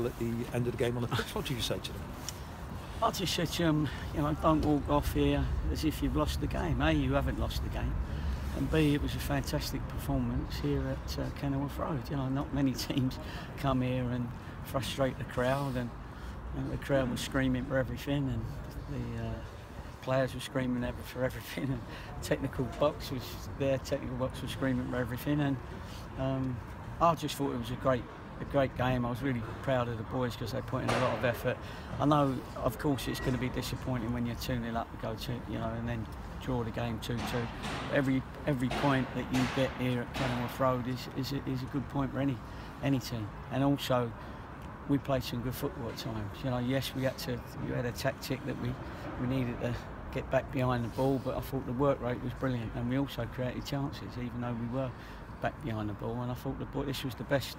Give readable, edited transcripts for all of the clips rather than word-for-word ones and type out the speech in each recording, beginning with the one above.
at the end of the game on the pitch. What do you say to them? I just said to them, don't walk off here as if you've lost the game. A, you haven't lost the game, and B, it was a fantastic performance here at Kenilworth Road. Not many teams come here and frustrate the crowd, and the crowd was screaming for everything, and the players were screaming for everything, and technical box was screaming for everything, and I just thought it was a great game. I was really proud of the boys because they put in a lot of effort. I know, of course, it's going to be disappointing when you're 2-0 up to go to, and then draw the game 2-2. Every point that you get here at Kenilworth Road is a good point for any team. And also, we played some good football at times. Yes, we had a tactic that we needed to get back behind the ball, but I thought the work rate was brilliant, and we also created chances, even though we were back behind the ball. And I thought this was the best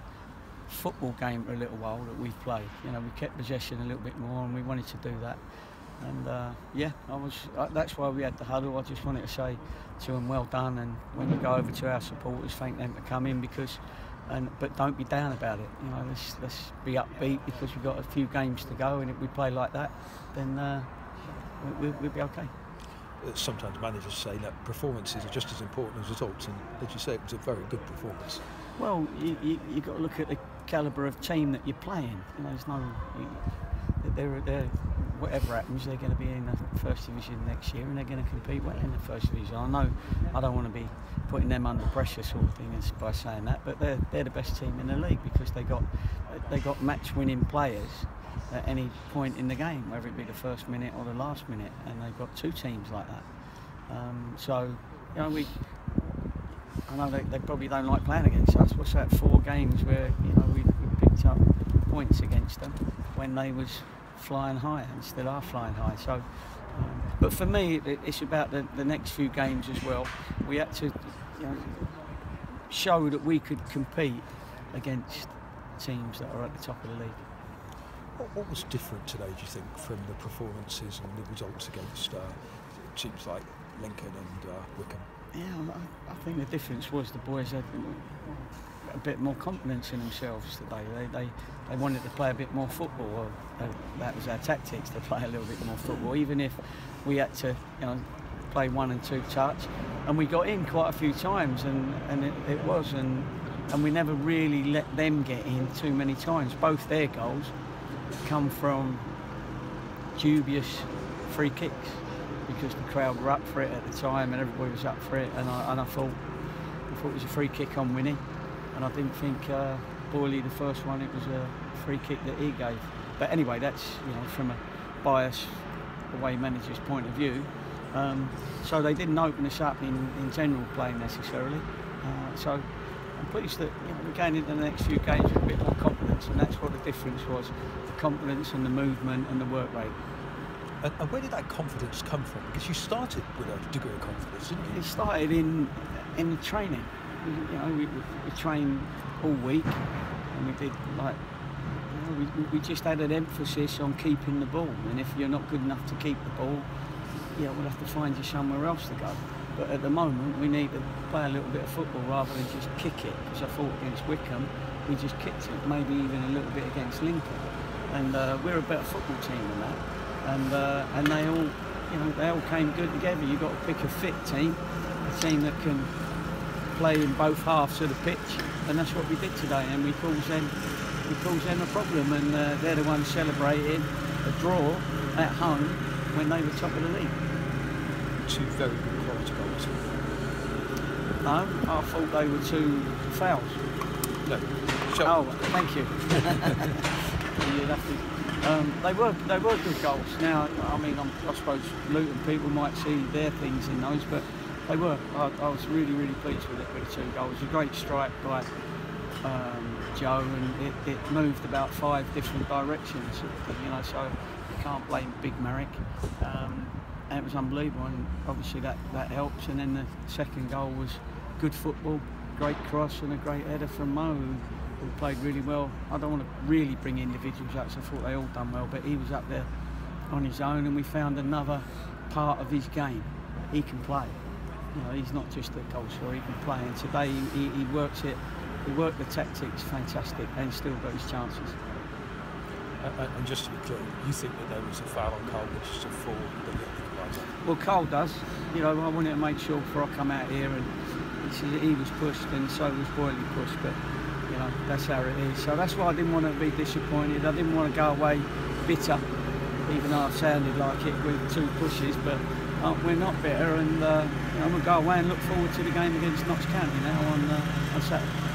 football game for a little while that we've played. We kept possession a little bit more, and we wanted to do that. And that's why we had the huddle. I just wanted to say to them, well done. And when you go over to our supporters, thank them for coming, but don't be down about it. Let's be upbeat, because we've got a few games to go, and if we play like that, then we'll be okay. Sometimes managers say that performances are just as important as results, and as you say, it was a very good performance. Well, you've got to look at the calibre of team that you're playing. There's no, they're whatever happens, they're going to be in the First Division next year, and they're going to compete well in the First Division. I know I don't want to be putting them under pressure, sort of thing, by saying that, but they're the best team in the league, because they got match-winning players at any point in the game, whether it be the first minute or the last minute, and they've got two teams like that. I know they probably don't like playing against us. What's that? 4 games where we picked up points against them when they was flying high, and still are flying high. So, but for me, it's about the next few games as well. We had to show that we could compete against teams that are at the top of the league. What was different today, do you think, from the performances and the results against teams like Lincoln and Wycombe? Yeah, I think the difference was the boys had a bit more confidence in themselves today. They wanted to play a bit more football. That was our tactics, to play a little bit more football, even if we had to play 1 and 2 touch. And we got in quite a few times, and we never really let them get in too many times. Both their goals come from dubious free kicks, because the crowd were up for it at the time, and everybody was up for it, and I thought it was a free kick on Winnie, and I didn't think Boyley, the first one, it was a free kick that he gave. But anyway, that's from a bias away manager's point of view. So they didn't open us up in general play necessarily. So I'm pleased that we're going into the next few games with a bit more confidence, and that's what the difference was: the confidence and the movement and the work rate. And where did that confidence come from? Because you started with a degree of confidence, didn't you? It started in the training. We trained all week, and we did we just had an emphasis on keeping the ball. And if you're not good enough to keep the ball, we'll have to find you somewhere else to go. But at the moment, we need to play a little bit of football rather than just kick it. Because I thought against Wycombe, we just kicked it, maybe even a little bit against Lincoln. And we're a better football team than that. And they all came good together. You've got to pick a fit team, a team that can play in both halves of the pitch, and that's what we did today. And we caused them a problem, and they're the ones celebrating a draw at home when they were top of the league. 2 very good quality goals. No, I thought they were 2 fouls. No. Oh, thank you. You'd have to. They were good goals. Now, I suppose Luton people might see their things in those, but they were. I was really, really pleased with the 2 goals. A great strike by Joe, and it moved about 5 different directions. So you can't blame Big Merrick. And it was unbelievable, and obviously that helps. And then the second goal was good football, great cross, and a great header from Mo, who played really well. I don't want to really bring individuals up, so I thought they all done well, but he was up there on his own, and we found another part of his game. He can play. He's not just a goal scorer, he can play, and today he worked the tactics fantastic, and still got his chances. And just to be clear, you think that there was a foul on Cole Winchester for the equaliser? Well, Cole does. You know, I wanted to make sure before I come out here, and he was pushed and so was Boyley pushed, but you know, that's how it is. So that's why I didn't want to be disappointed. I didn't want to go away bitter, even though I sounded like it with 2 pushes, but we're not bitter, and you know, I'm going to go away and look forward to the game against Notts County now on Saturday.